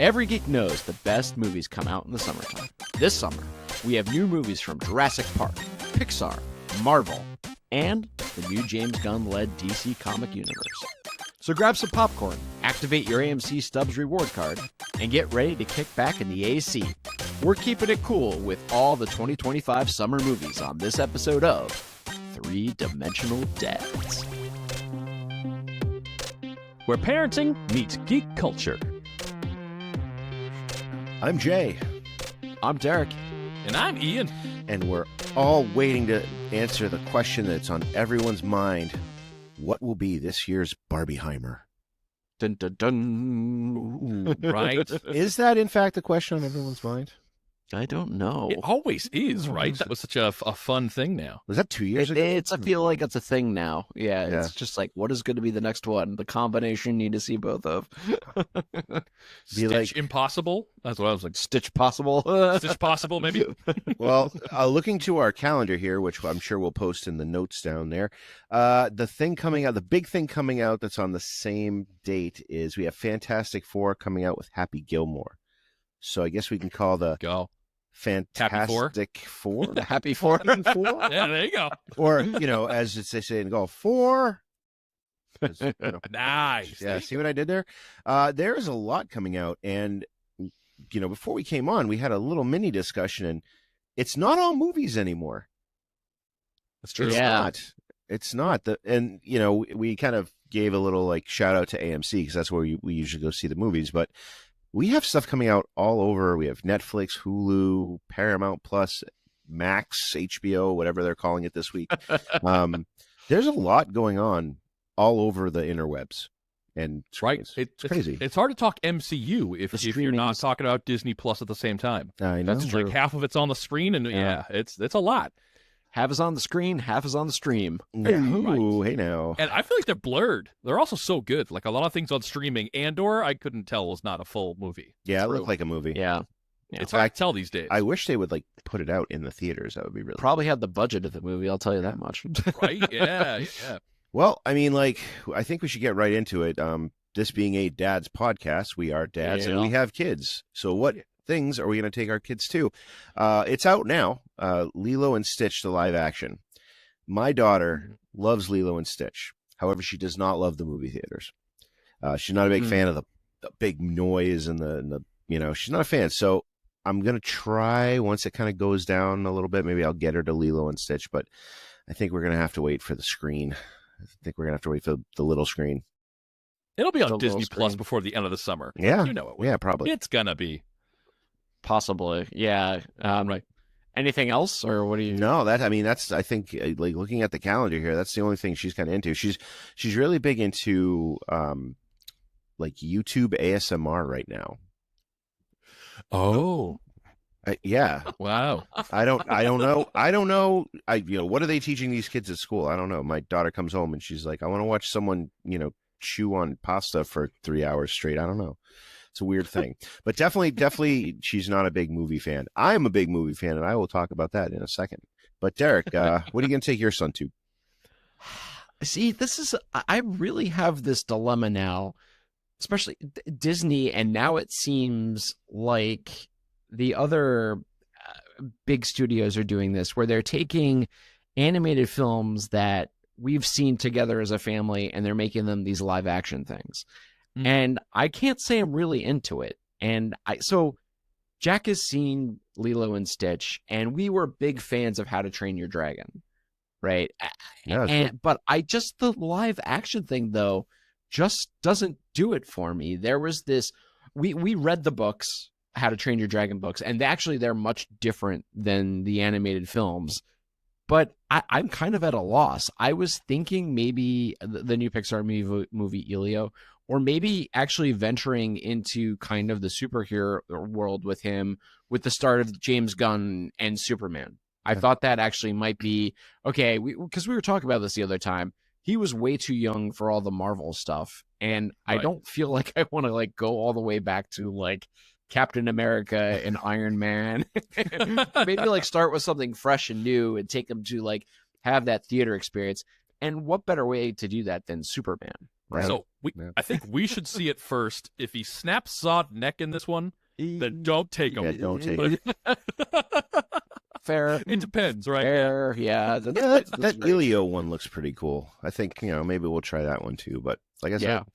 Every geek knows the best movies come out in the summertime. This summer, we have new movies from Jurassic Park, Pixar, Marvel, and the new James Gunn-led DC comic universe. So grab some popcorn, activate your AMC Stubs reward card, and get ready to kick back in the AC. We're keeping it cool with all the 2025 summer movies on this episode of Three-Dimensional Dads, where parenting meets geek culture. I'm Jay. I'm Derek. And I'm Ian. And we're all waiting to answer the question that's on everyone's mind. What will be this year's Barbieheimer? Dun, dun, dun. Right? Is that, in fact, the question on everyone's mind? I don't know. It always is, right? That was such a fun thing now. Was that 2 years ago? I feel like it's a thing now. Yeah, Yeah. It's just like, what is going to be the next one? The combination you need to see both of. Stitch Impossible? That's what I was like. Stitch Possible. Stitch Possible, maybe? Well, looking to our calendar here, which I'm sure we'll post in the notes down there, the big thing coming out that's on the same date is we have Fantastic Four coming out with Happy Gilmore. So I guess we can call the Go. Fantastic Four. The Happy Four. Yeah, there you go. Or, as they say in golf, four. 'Cause, Nice. Yeah, see what I did there? There is a lot coming out. And, before we came on, we had a little mini discussion, and it's not all movies anymore. That's true. Yeah. It's not. We kind of gave a little shout out to AMC because that's where we usually go see the movies. But we have stuff coming out all over. We have Netflix, Hulu, Paramount Plus, Max, HBO, whatever they're calling it this week. There's a lot going on all over the interwebs. And That's right. It's crazy. It's hard to talk MCU if you're not talking about Disney Plus at the same time. I know. That's like half of it's on the screen, and it's a lot. Half is on the screen, half is on the stream. Ooh, hey now. And I feel like they're blurred. They're also so good. Like a lot of things on streaming. Andor, I couldn't tell was not a full movie. Yeah, it looked like a movie. Yeah. It's hard to tell these days. I wish they would put it out in the theaters. That would be really Probably had the budget of the movie, I'll tell you that much. Right? Yeah. Well, I mean, I think we should get right into it. This being a dad's podcast, we are dads and we have kids. So what things are we going to take our kids to? It's out now. Lilo and Stitch, the live action. My daughter loves Lilo and Stitch. However, she does not love the movie theaters. She's not a big fan of the big noise and the she's not a fan. So I'm going to try once it kind of goes down a little bit. Maybe I'll get her to Lilo and Stitch, but I think we're going to have to wait for the screen. I think we're going to have to wait for the little screen. It'll be on The Disney little Plus screen. before the end of the summer. Yeah. You know it will. Yeah, probably. It's going to be. Possibly. Yeah. Right. Anything else, or what do you... No, that's, I think, looking at the calendar here, that's the only thing she's kind of into. She's really big into, YouTube ASMR right now. Oh. Yeah. Wow. I don't know. What are they teaching these kids at school? I don't know. My daughter comes home and she's like, I want to watch someone, chew on pasta for 3 hours straight. I don't know. It's a weird thing, but definitely she's not a big movie fan. I'm a big movie fan, and I will talk about that in a second. But Derek, what are you going to take your son to? See, I really have this dilemma now, especially Disney, and now it seems like the other big studios are doing this, where they're taking animated films that we've seen together as a family, and they're making them these live action things. And I can't say I'm really into it. And so Jack has seen Lilo and Stitch, and we were big fans of How to Train Your Dragon, right? Yeah, but the live action thing, though, just doesn't do it for me. There was this, we read the books, How to Train Your Dragon books, and actually they're much different than the animated films. But I'm kind of at a loss. I was thinking maybe the new Pixar movie Elio, or maybe actually venturing into kind of the superhero world with him with the start of James Gunn and Superman. I thought that actually might be okay, because we were talking about this the other time. He was way too young for all the Marvel stuff, and I don't feel like I want to go all the way back to Captain America and Iron Man. Maybe start with something fresh and new and take them to have that theater experience. And what better way to do that than Superman? Right. So I think we should see it first. If he snaps Zod's neck in this one, then don't take him. Yeah, don't take him. Fair. It depends, right? Fair, yeah. That Elio one looks pretty cool. I think, maybe we'll try that one too. But like I said,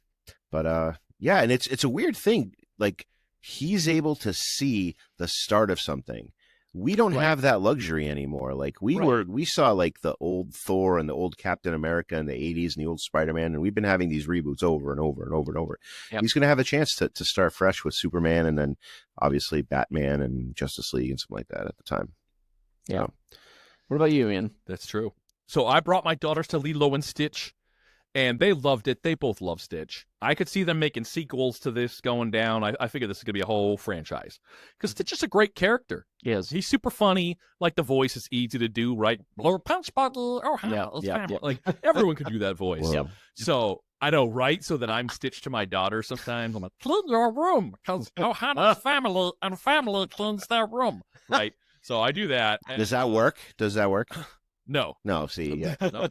yeah, and it's a weird thing. Like, he's able to see the start of something. We don't have that luxury anymore. Like, we saw like the old Thor and the old Captain America in the 80s and the old Spider-Man, and we've been having these reboots over and over and over and over. Yep. He's going to have a chance to start fresh with Superman, and then obviously Batman and Justice League and something like that at the time. Yeah. What about you, Ian? That's true. So I brought my daughters to Lilo and Stitch, and they loved it. They both love Stitch. I could see them making sequels to this going down. I figured this is going to be a whole franchise. Because Stitch is a great character. Yes. He's super funny. Like, the voice is easy to do, right? Blow punch bottle. Oh, yeah. Like, everyone could do that voice. Yep. So, I know, right? So that I'm Stitch to my daughter sometimes. I'm like, clean your room. Because Ohana's family and family cleans their room. Right? So I do that. Does that work? No. No, see, yeah. No.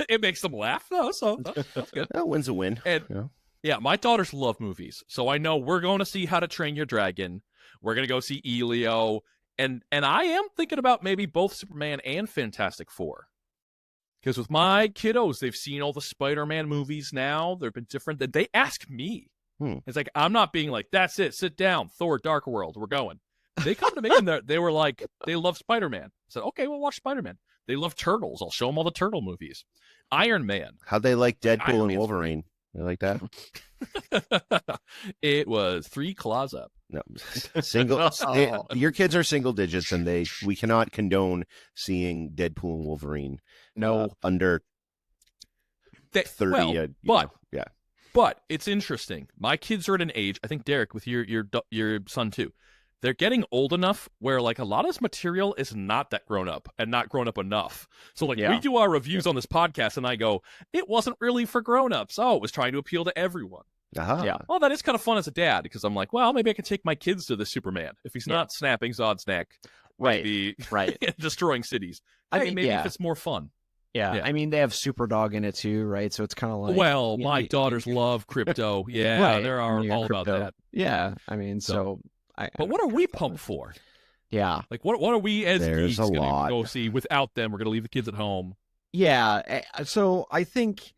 It makes them laugh, though, so that's good. That win's a win. And yeah, my daughters love movies, so I know we're going to see How to Train Your Dragon. We're going to go see Elio, and I am thinking about maybe both Superman and Fantastic Four. Because with my kiddos, they've seen all the Spider-Man movies now. They've been different. They ask me. It's like, I'm not being like, that's it, sit down, Thor, Dark World, we're going. They come to me and they were like, they love Spider-Man. I said, okay, we'll watch Spider-Man. They love Turtles. I'll show them all the Turtle movies. Iron Man. How'd they like Deadpool Iron and Wolverine? They like that? It was 3 claws up. No, single. Your kids are single digits, and we cannot condone seeing Deadpool and Wolverine. No, under 30. Well, but it's interesting. My kids are at an age. I think Derek, with your son too. They're getting old enough where, like, a lot of this material is not that grown up and not grown up enough. So, like, we do our reviews on this podcast, and I go, it wasn't really for grown-ups. Oh, it was trying to appeal to everyone. Yeah. Well, that is kind of fun as a dad, because I'm like, well, maybe I can take my kids to the Superman. If he's not snapping Zod's neck, maybe destroying cities. Maybe if it's more fun. Yeah, I mean, they have Superdog in it too, right? So it's kind of like... Well, my daughters love crypto. Yeah, they're all about that. Yeah, I mean, so but what are we pumped for? Yeah. Like, what are we as geeks going to lot. go see? Without them, we're going to leave the kids at home. Yeah, so I think,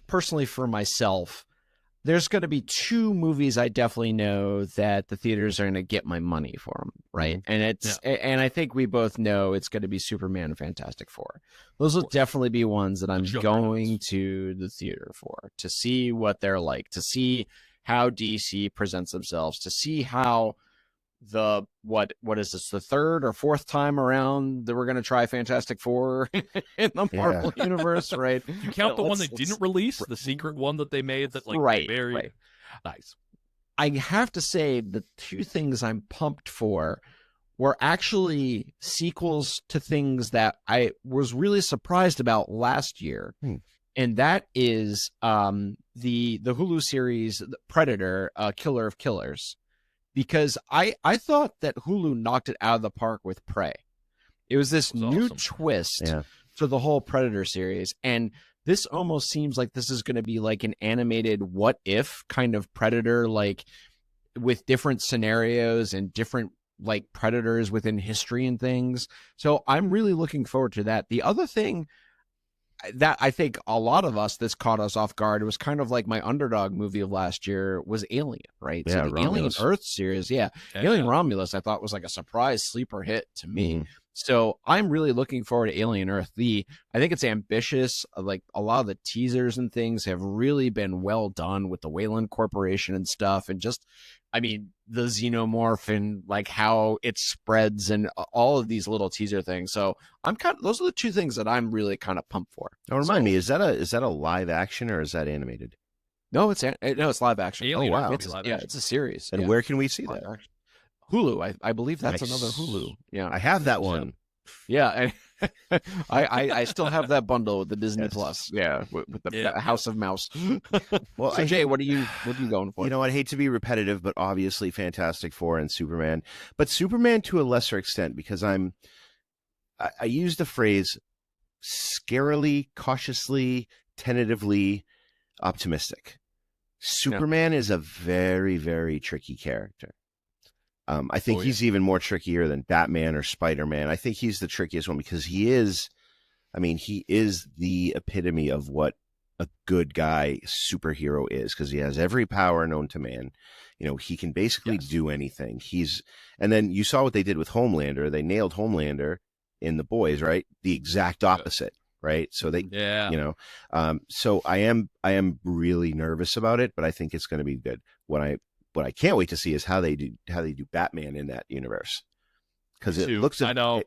personally for myself, there's going to be 2 movies I definitely know that the theaters are going to get my money for them, right? And and I think we both know it's going to be Superman and Fantastic Four. Those will definitely be ones that I'm going to the theater for, to see what they're like, to see how DC presents themselves, to see how what is this, the 3rd or 4th time around that we're going to try Fantastic Four in the Marvel universe, right? You count the one they didn't release, the secret one that they made that, like, very nice. I have to say the 2 things I'm pumped for were actually sequels to things that I was really surprised about last year. And that is the Hulu series Predator, Killer of Killers. Because I thought that Hulu knocked it out of the park with Prey. It was this new twist to the whole Predator series. And this almost seems like this is going to be like an animated what if kind of Predator, like with different scenarios and different like predators within history and things. So I'm really looking forward to that. The other thing that I think a lot of us, this caught us off guard, it was kind of like my underdog movie of last year was Alien, right? Yeah, so the Alien Earth series, Alien Romulus, I thought was like a surprise sleeper hit to me. So I'm really looking forward to Alien Earth. I think it's ambitious. Like a lot of the teasers and things have really been well done with the Wayland Corporation and stuff. And just, I mean, the xenomorph and like how it spreads and all of these little teaser things. So those are the 2 things that I'm really kind of pumped for. Now, remind me, is that a live action or is that animated? No, it's live action. Alien wow. It's a series. And where can we see that? Hulu. I believe that's another Hulu. Yeah, I have that one. Yeah, I still have that bundle with the Disney Plus. Yeah, with the House of Mouse. Well, so Jay, what are you going for? You know, I'd hate to be repetitive, but obviously Fantastic Four and Superman. But Superman to a lesser extent, because I use the phrase scarily, cautiously, tentatively optimistic. Superman is a very, very tricky character. I think he's even more trickier than Batman or Spider-Man. I think he's the trickiest one because he is the epitome of what a good guy superhero is, because he has every power known to man. He can basically do anything. And then you saw what they did with Homelander. They nailed Homelander in The Boys, right? The exact opposite, right? So so I am really nervous about it, but I think it's going to be good. What I can't wait to see is how they do Batman in that universe, because it looks. I know.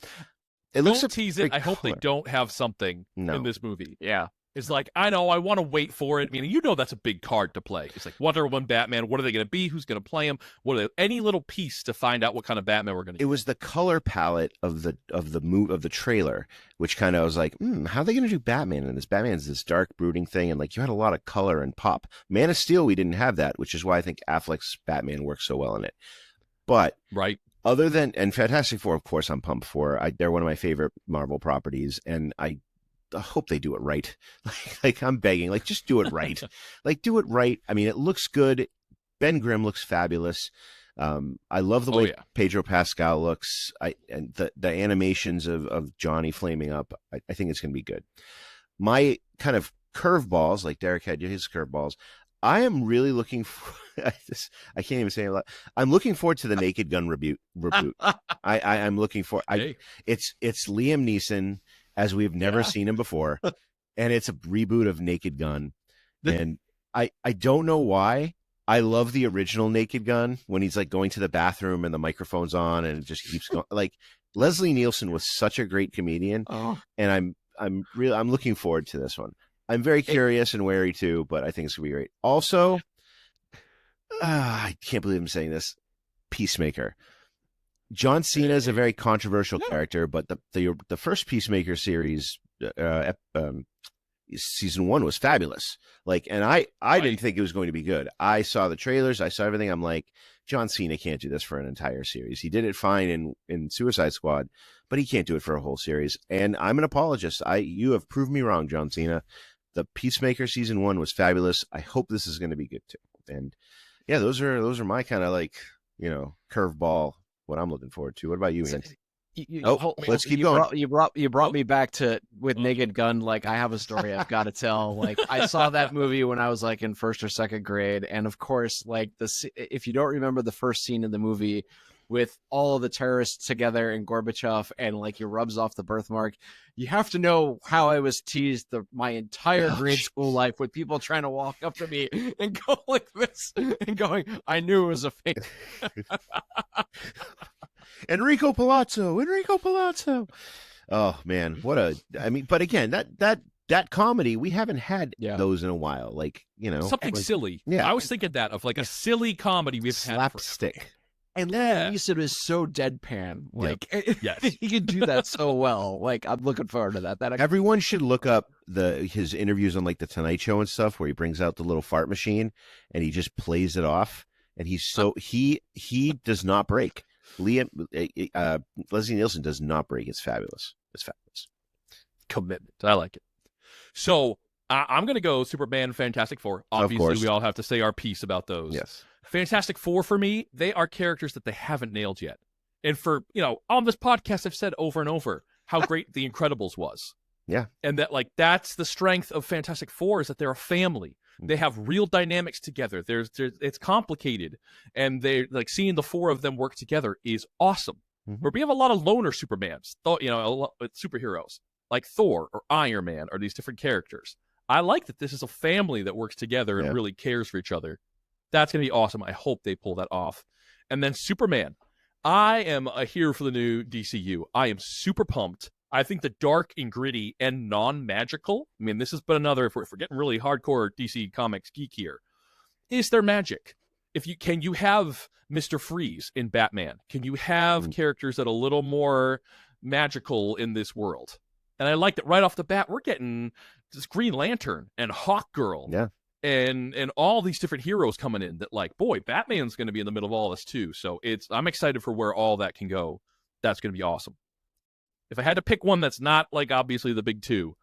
It looks. Don't tease it. I hope they don't have something in this movie. Yeah. It's like, I know, I want to wait for it. I mean, that's a big card to play. It's like Wonder Woman, Batman. What are they going to be? Who's going to play them? Any little piece to find out what kind of Batman we're going to get. It was the color palette of the trailer, which kind of was like, how are they going to do Batman in this? Batman's this dark, brooding thing, and like you had a lot of color and pop. Man of Steel, we didn't have that, which is why I think Affleck's Batman works so well in it. But other than Fantastic Four, of course, I'm pumped for. They're one of my favorite Marvel properties, and I hope they do it right. Like I'm begging, like just do it right. Like do it right. I mean, it looks good. Ben Grimm looks fabulous. I love the way Pedro Pascal looks. And the animations of Johnny flaming up. I think it's going to be good. My kind of curveballs, like Derek had his curveballs. I am really looking for. I can't even say a lot. I'm looking forward to the Naked Gun reboot. I'm looking for. It's Liam Neeson as we've never seen him before, and it's a reboot of Naked Gun. And I don't know why. I love the original Naked Gun when he's like going to the bathroom and the microphone's on and it just keeps going. Like Leslie Nielsen was such a great comedian, and I'm looking forward to this one. I'm very curious and wary too, but I think it's gonna be great. Also, I can't believe I'm saying this. Peacemaker. John Cena is a very controversial character, but the first Peacemaker series, season 1 was fabulous. Like, and I didn't think it was going to be good. I saw the trailers, I saw everything. I'm like, John Cena can't do this for an entire series. He did it fine in Suicide Squad, but he can't do it for a whole series. And I'm an apologist. You have proved me wrong, John Cena. The Peacemaker season 1 was fabulous. I hope this is going to be good too. And yeah, those are my kind of like, curveball. What I'm looking forward to. What about you, Ian? Let's keep going. You brought me back to with Naked Gun. Like, I have a story I've got to tell. Like, I saw that movie when I was like in 1st or 2nd grade, and of course, like if you don't remember the first scene in the movie with all of the terrorists together and Gorbachev, and like he rubs off the birthmark, you have to know how I was teased my entire grade school life with people trying to walk up to me and go like this and going, I knew it was a fake. Enrico Palazzo. Oh man, but again, that comedy, we haven't had those in a while. Like, something silly. Yeah. I was thinking that of like a silly comedy we've had slapstick. And Liam Neeson is so deadpan. Like, he can do that so well. Like, I'm looking forward to that. Everyone should look up his interviews on like the Tonight Show and stuff, where he brings out the little fart machine and he just plays it off. And he does not break. Leslie Nielsen does not break. It's fabulous. Commitment. I like it. So I'm going to go Superman, Fantastic Four. Obviously, we all have to say our piece about those. Yes. Fantastic Four, for me, they are characters that they haven't nailed yet. And for, on this podcast, I've said over and over how great The Incredibles was. Yeah. And that, like, that's the strength of Fantastic Four, is that they're a family. They have real dynamics together. It's complicated. And they're like, seeing the 4 of them work together is awesome. Mm-hmm. Where we have a lot of loner Supermans, superheroes like Thor or Iron Man or these different characters. I like that this is a family that works together and really cares for each other. That's going to be awesome. I hope they pull that off. And then Superman. I am here for the new DCU. I am super pumped. I think the dark and gritty and non-magical, I mean, this has been another, if we're getting really hardcore DC Comics geek here, is their magic. Can you have Mr. Freeze in Batman? Can you have characters that are a little more magical in this world? And I like that right off the bat, we're getting this Green Lantern and Hawkgirl. Yeah. And all these different heroes coming in that, like, boy, Batman's going to be in the middle of all this too. So I'm excited for where all that can go. That's going to be awesome. If I had to pick one that's not, like, obviously the big 2,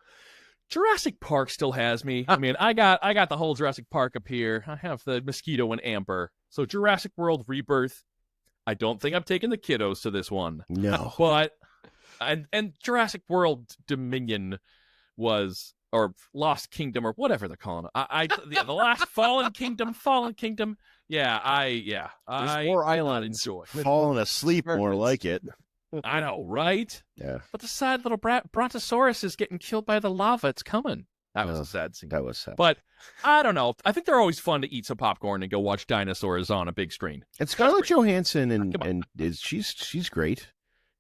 Jurassic Park still has me. I mean, I got the whole Jurassic Park up here. I have the mosquito and amber. So Jurassic World Rebirth. I don't think I'm taking the kiddos to this one. No. But and Jurassic World Dominion was, or Lost Kingdom, or whatever they're calling it. The last Fallen Kingdom. Yeah, There's more islands. Enjoy. Falling asleep, more like it. I know, right? Yeah. But the sad little brontosaurus is getting killed by the lava. It's coming. That was a sad scene. That was sad. But I don't know. I think they're always fun to eat some popcorn and go watch dinosaurs on a big screen. And Scarlett Johansson and she's great.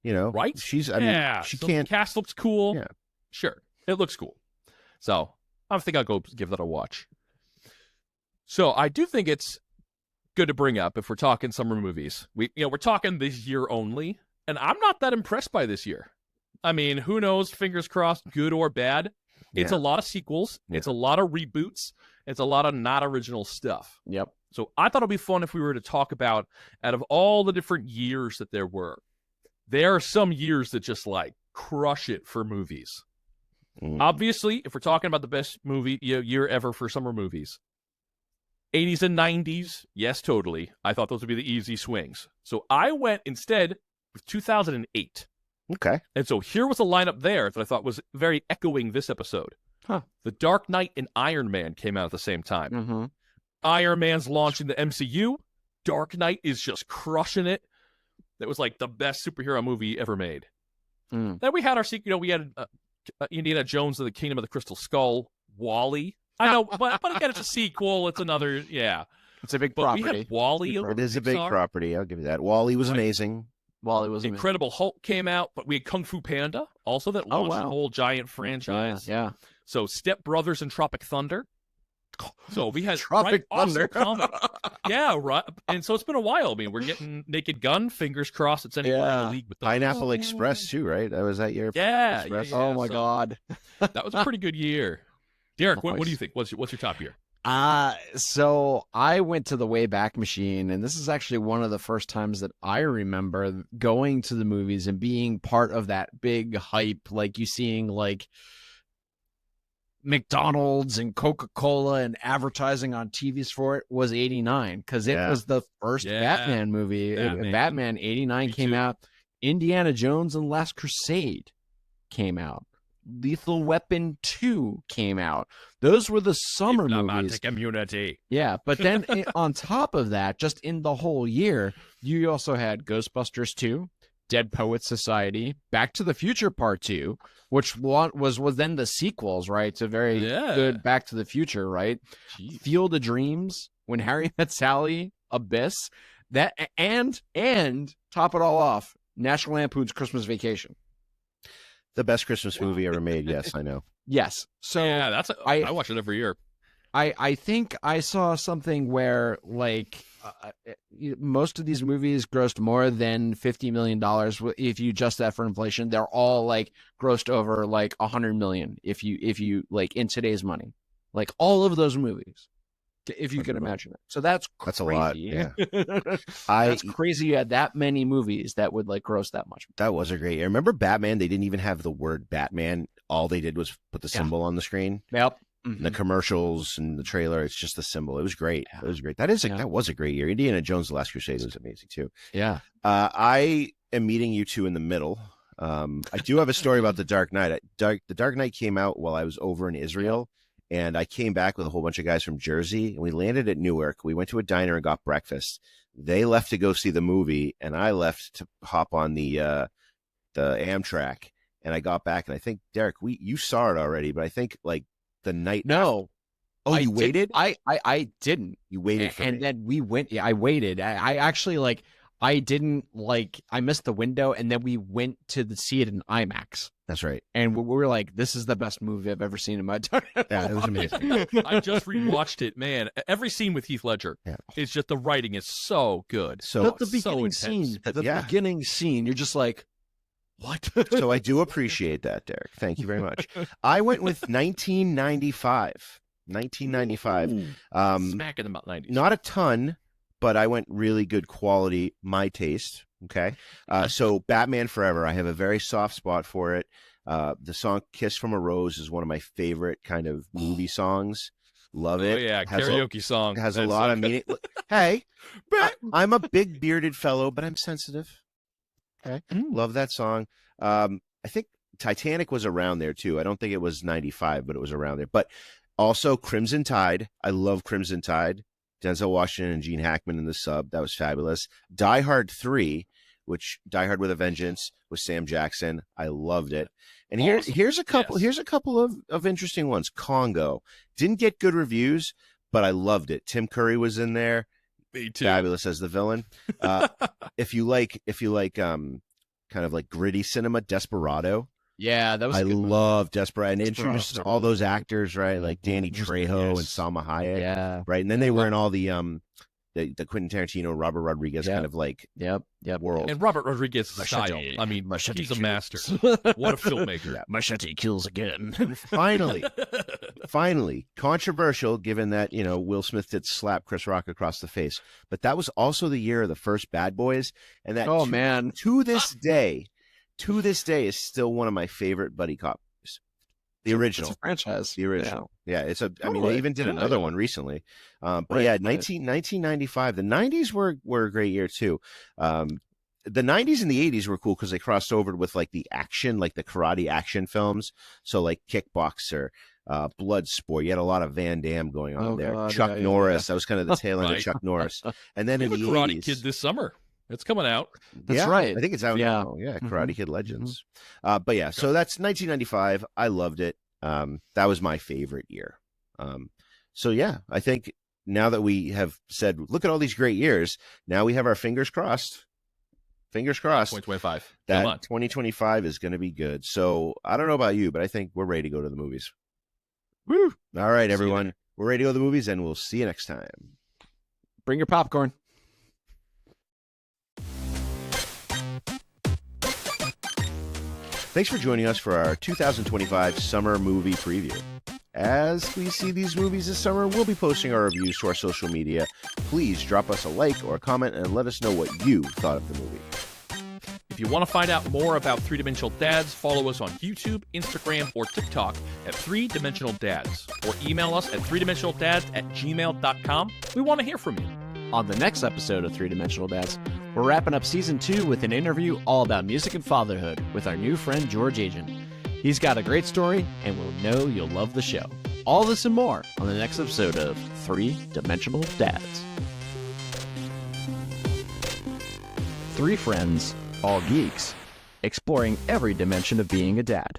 You know, right? She can't. The cast looks cool. Yeah, sure, it looks cool. So I think I'll go give that a watch. So I do think it's good to bring up if we're talking summer movies. We're talking this year only, and I'm not that impressed by this year. I mean, who knows? Fingers crossed, good or bad. It's a lot of sequels. Yeah. It's a lot of reboots. It's a lot of not original stuff. Yep. So I thought it'd be fun if we were to talk about, out of all the different years that there are some years that just like crush it for movies. Obviously, if we're talking about the best movie year ever for summer movies, 80s and 90s, yes, totally. I thought those would be the easy swings. So I went instead with 2008. Okay. And so here was a lineup there that I thought was very echoing this episode. Huh. The Dark Knight and Iron Man came out at the same time. Mm-hmm. Iron Man's launching the MCU. Dark Knight is just crushing it. That was like the best superhero movie ever made. Then we had our sequel. We had Indiana Jones and the Kingdom of the Crystal Skull. WALL-E. I know, but again, it's a sequel. It's another, It's a big but property. We had WALL-E. It is a big property. I'll give you that. WALL-E was amazing. WALL-E was amazing. Incredible Hulk came out, but we had Kung Fu Panda also that launched a whole giant franchise. Yeah. So Step Brothers and Tropic Thunder. So we had Tropic Thunder. Awesome yeah, right. And so it's been a while. I mean, we're getting Naked Gun. Fingers crossed it's anywhere in the league with those. Pineapple Express too, right? That was that year. Yeah. Oh my God. That was a pretty good year. Derek, what do you think? What's your top year? So I went to the Wayback Machine, and this is actually one of the first times that I remember going to the movies and being part of that big hype, like you seeing like McDonald's and Coca-Cola and advertising on TVs for it was 89, because it was the first Batman movie. Batman 89 came out. Indiana Jones and Last Crusade came out. Lethal Weapon 2 came out. Those were the summer movies. Immunity. Yeah, but then on top of that, just in the whole year, you also had Ghostbusters 2, Dead Poets Society, Back to the Future Part 2, which was then the sequels, right? To very good Back to the Future, right? Jeez. Field of Dreams, When Harry Met Sally, Abyss, that and top it all off, National Lampoon's Christmas Vacation. The best Christmas movie ever made. Yes, I know. Yes. So yeah, I watch it every year. I think I saw something where like most of these movies grossed more than $50 million. If you adjust that for inflation, they're all like grossed over like $100 million. If you like in today's money, like all of those movies, if you can imagine it. So that's a lot. Yeah. That's crazy. You had that many movies that would like gross that much. That was a great year. Remember Batman? They didn't even have the word Batman. All they did was put the symbol on the screen. Yep. Mm-hmm. The commercials and the trailer, it's just the symbol. It was great. It was great. That was a great year. Indiana Jones: The Last Crusade was amazing too. Yeah. I am meeting you two in the middle. I do have a story about The Dark Knight. The Dark Knight came out while I was over in Israel. And I came back with a whole bunch of guys from Jersey, and we landed at Newark. We went to a diner and got breakfast. They left to go see the movie, and I left to hop on the Amtrak. And I got back, and I think, Derek, you saw it already, but I think like the night. No. Oh, you waited? I didn't. You waited for me. And then we went. Yeah, I waited. I actually like. I didn't like. I missed the window, and then we went to see it in IMAX. That's right. And we were like, "This is the best movie I've ever seen in my time." Yeah, it was amazing. I just rewatched it, man. Every scene with Heath Ledger, it's just the writing is so good. So the beginning scene, beginning scene, you're just like, what? So I do appreciate that, Derek. Thank you very much. I went with 1995. 1995. Smacking about 90s. Not a ton, but I went really good quality, my taste. Okay. So Batman Forever, I have a very soft spot for it. The song "Kiss from a Rose" is one of my favorite kind of movie songs. Love it. Oh yeah, karaoke song. Has a lot of meaning. Hey, I'm a big bearded fellow, but I'm sensitive. Okay, love that song. I think Titanic was around there too. I don't think it was 95, but it was around there. But also Crimson Tide. I love Crimson Tide. Denzel Washington and Gene Hackman in the sub. That was fabulous. Die Hard 3, which Die Hard with a Vengeance with Sam Jackson. I loved it. And Awesome. here's a couple. Yes. Here's a couple of interesting ones. Congo didn't get good reviews, but I loved it. Tim Curry was in there. Me too. Fabulous as the villain. If you like kind of like gritty cinema, Desperado. Yeah, that was. I a good one. love Desperado, and it Desperado. introduced all those actors, right? Like Danny Trejo and Salma Hayek, Yeah. right? And then they were in all the Quentin Tarantino, Robert Rodriguez kind of like Yep. world. And Robert Rodriguez's style. Machete. I mean, Machete he's a kills. master. What a filmmaker. Yeah. Machete kills again. Finally, controversial given that, Will Smith did slap Chris Rock across the face. But that was also the year of the first Bad Boys. And that Oh man. to this day is still one of my favorite buddy cop movies. The original. It's a franchise. The original. Yeah, I mean, Totally. they even did Yeah, another yeah. one recently. But Right, yeah, right. 1995. The 90s were a great year too. The 90s and the 80s were cool because they crossed over with like the action, like the karate action films. So like Kickboxer, Bloodsport. You had a lot of Van Damme going on Oh, there. God, Chuck yeah, Norris. That was kind of the tail end Right. of Chuck Norris. And then We in have the a Karate 80s, Kid this summer. It's coming out. That's yeah, right. I think it's out Yeah. now. Yeah, Mhm. Karate Kid Legends. But yeah, so that's 1995. I loved it. That was my favorite year. So yeah, I think now that we have said, look at all these great years, now we have our fingers crossed. Fingers crossed 2025. that Come on. 2025 is going to be good. So I don't know about you, but I think we're ready to go to the movies. Woo. All right, See you everyone. there. We're ready to go to the movies, and we'll see you next time. Bring your popcorn. Thanks for joining us for our 2025 summer movie preview. As we see these movies this summer, we'll be posting our reviews to our social media. Please drop us a like or a comment and let us know what you thought of the movie. If you want to find out more about Three Dimensional Dads, follow us on YouTube, Instagram, or TikTok at 3Dimensional Dads, or email us at 3dimensionaldads@gmail.com. We want to hear from you. On the next episode of 3-Dimensional Dads, we're wrapping up season 2 with an interview all about music and fatherhood with our new friend George Agent. He's got a great story, and we'll know you'll love the show. All this and more on the next episode of 3-Dimensional Dads. 3 friends, all geeks, exploring every dimension of being a dad.